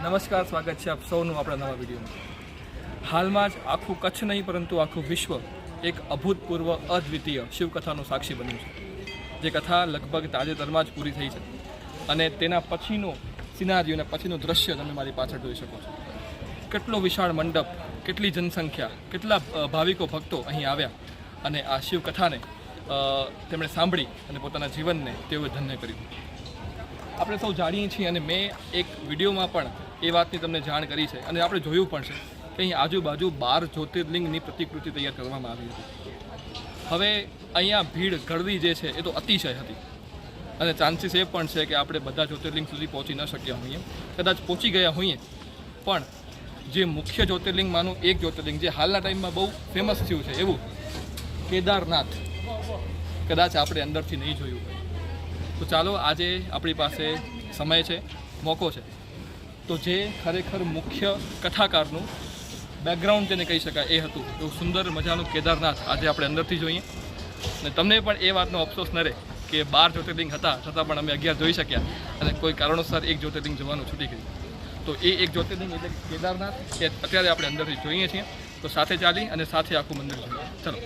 નમસ્કાર, સ્વાગત છે આપ સૌનું આપણા નવા વિડીયોમાં। હાલમાં જ આખું કચ્છ નહીં પરંતુ આખું વિશ્વ એક અભૂતપૂર્વ અદ્વિતીય શિવકથાનું સાક્ષી બન્યું છે, જે કથા લગભગ તાજેતરમાં જ પૂરી થઈ છે અને તેના પછીનો સિનારીઓ અને પછીનું દ્રશ્ય તમે મારી પાછળ જોઈ શકો છો। કેટલો વિશાળ મંડપ, કેટલી જનસંખ્યા, કેટલા ભાવિકો ભક્તો અહીં આવ્યા અને આ શિવકથાને તેમણે સાંભળી અને પોતાના જીવનને તેઓએ ધન્ય કર્યું। આપણે સૌ જાણીએ છીએ અને મેં એક વિડીયોમાં પણ એ વાતની તમને જાણ કરી છે અને આપણે જોયું પણ છે કે અહીં આજુબાજુ 12 જ્યોતિર્લિંગની પ્રતિકૃતિ તૈયાર કરવામાં આવી હતી। હવે અહીંયા ભીડ ગળવી જે છે એ તો અતિશય હતી અને ચાન્સીસ એ પણ છે કે આપણે બધા જ્યોતિર્લિંગ સુધી પહોંચી ન શક્યા હોઈએ, કદાચ પહોંચી ગયા હોઈએ પણ જે મુખ્ય જ્યોતિર્લિંગમાંનું એક જ્યોતિર્લિંગ જે હાલના ટાઈમમાં બહુ ફેમસ થયું છે એવું કેદારનાથ કદાચ આપણે અંદરથી નહીં જોયું હોય। તો ચાલો આજે આપણી પાસે સમય છે, મોકો છે, તો જે ખરેખર મુખ્ય કથાકારનું બેકગ્રાઉન્ડ જેને કહી શકાય એ હતું એવું સુંદર મજાનું કેદારનાથ આજે આપણે અંદરથી જોઈએ અને તમને પણ એ વાતનો અફસોસ ન રહે કે 12 જ્યોતિર્લિંગ હતા છતાં પણ અમે 11 જોઈ શક્યા અને કોઈ કારણોસર એક જ્યોતિર્લિંગ જોવાનું છૂટી ગયું। તો એ એક જ્યોતિર્લિંગ એટલે કેદારનાથ એ અત્યારે આપણે અંદરથી જોઈએ છીએ, તો સાથે ચાલી અને સાથે આખું મંદિર જોઈએ। ચલો।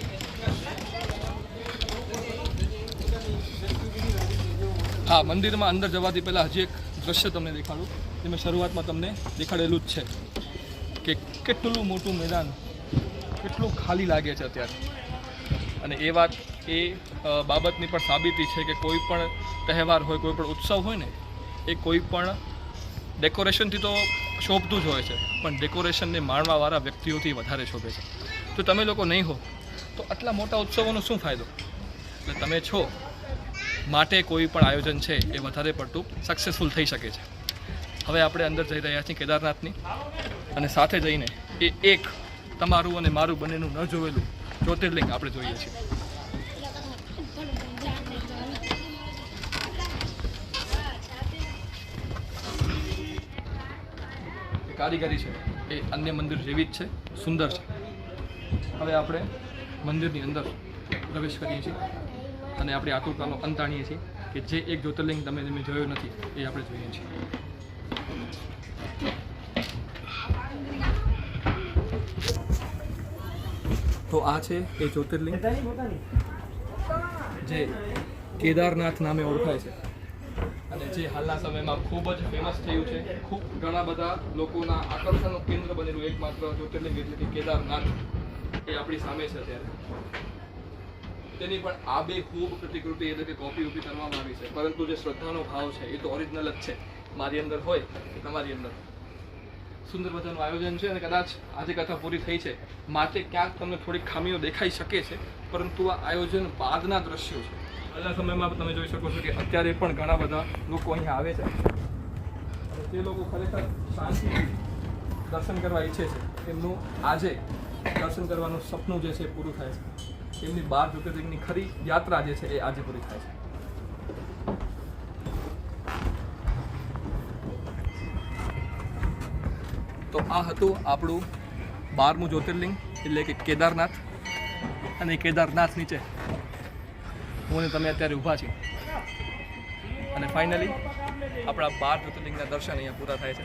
હા, મંદિરમાં અંદર જવાથી પહેલાં હજી એક દ્રશ્ય તમને દેખાડું, જે મેં શરૂઆતમાં તમને દેખાડેલું જ છે કે કેટલું મોટું મેદાન, કેટલું ખાલી લાગે છે અત્યારે અને એ વાત એ બાબતની પણ સાબિતી છે કે કોઈ પણ તહેવાર હોય, કોઈ પણ ઉત્સવ હોય ને એ કોઈ પણ ડેકોરેશનથી તો શોભતું જ હોય છે પણ ડેકોરેશનને માણવાવાળા વ્યક્તિઓથી વધારે શોભે છે। જો તમે લોકો નહીં હો તો આટલા મોટા ઉત્સવોનો શું ફાયદો? એટલે તમે છો માટે કોઈ પણ આયોજન છે એ વધારે પડતું સક્સેસફુલ થઈ શકે છે। હવે આપણે અંદર જઈ રહ્યા છીએ કેદારનાથની અને સાથે જઈને એ એક તમારું અને મારું બંનેનું ન જોયેલું જ્યોતિર્લિંગ આપણે જોઈએ છીએ। કારીગરી છે એ અન્ય મંદિર જેવી જ છે, સુંદર છે। હવે આપણે મંદિરની અંદર પ્રવેશ કરીએ છીએ અને આપણે આતુરતાનો અંત આણીએ છીએ કે જે એક જ્યોતિર્લિંગ તમે જોયું નથી એ આપણે જોઈએ છીએ। તો આ છે એ જ્યોતિર્લિંગ જે કેદારનાથ નામે ઓળખાય છે અને જે હાલના સમયમાં ખૂબ જ ફેમસ થયું છે, ખૂબ ઘણા બધા લોકોના આકર્ષણનું કેન્દ્ર બનેલું એકમાત્ર જ્યોતિર્લિંગ એટલે કે કેદારનાથ એ આપણી સામે છે ત્યારે તેની પણ આબેહૂબ પ્રતિકૃતિ એટલે કે કોપી ઊભી કરવામાં આવી છે, પરંતુ જે શ્રદ્ધાનો ભાવ છે એ તો ઓરિજિનલ જ છે, મારી અંદર હોય કે તમારી અંદર। સુંદર મજાનું આયોજન છે અને કદાચ આજે કથા પૂરી થઈ છે માટે ક્યાંક તમને થોડીક ખામીઓ દેખાઈ શકે છે, પરંતુ આ આયોજન બાદના દ્રશ્યો છે। હાલના સમયમાં તમે જોઈ શકો છો કે અત્યારે પણ ઘણા બધા લોકો અહીંયા આવે છે અને જે લોકો ખરેખર શાંતિથી દર્શન કરવા ઈચ્છે છે એમનું આજે દર્શન કરવાનું સપનું જે છે એ પૂરું થાય છે। એમની 12 જ્યોતિર્લિંગની ખરી યાત્રા જે છે એ આજે પૂરી થાય છે। તો આ હતું આપણું 12મું જ્યોતિર્લિંગ એટલે કે કેદારનાથ અને કેદારનાથ નીચે હું અને તમે અત્યારે ઊભા છીએ અને ફાઇનલી આપણા 12 જ્યોતિર્લિંગના દર્શન અહીંયા પૂરા થાય છે।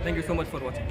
Thank you so much for watching.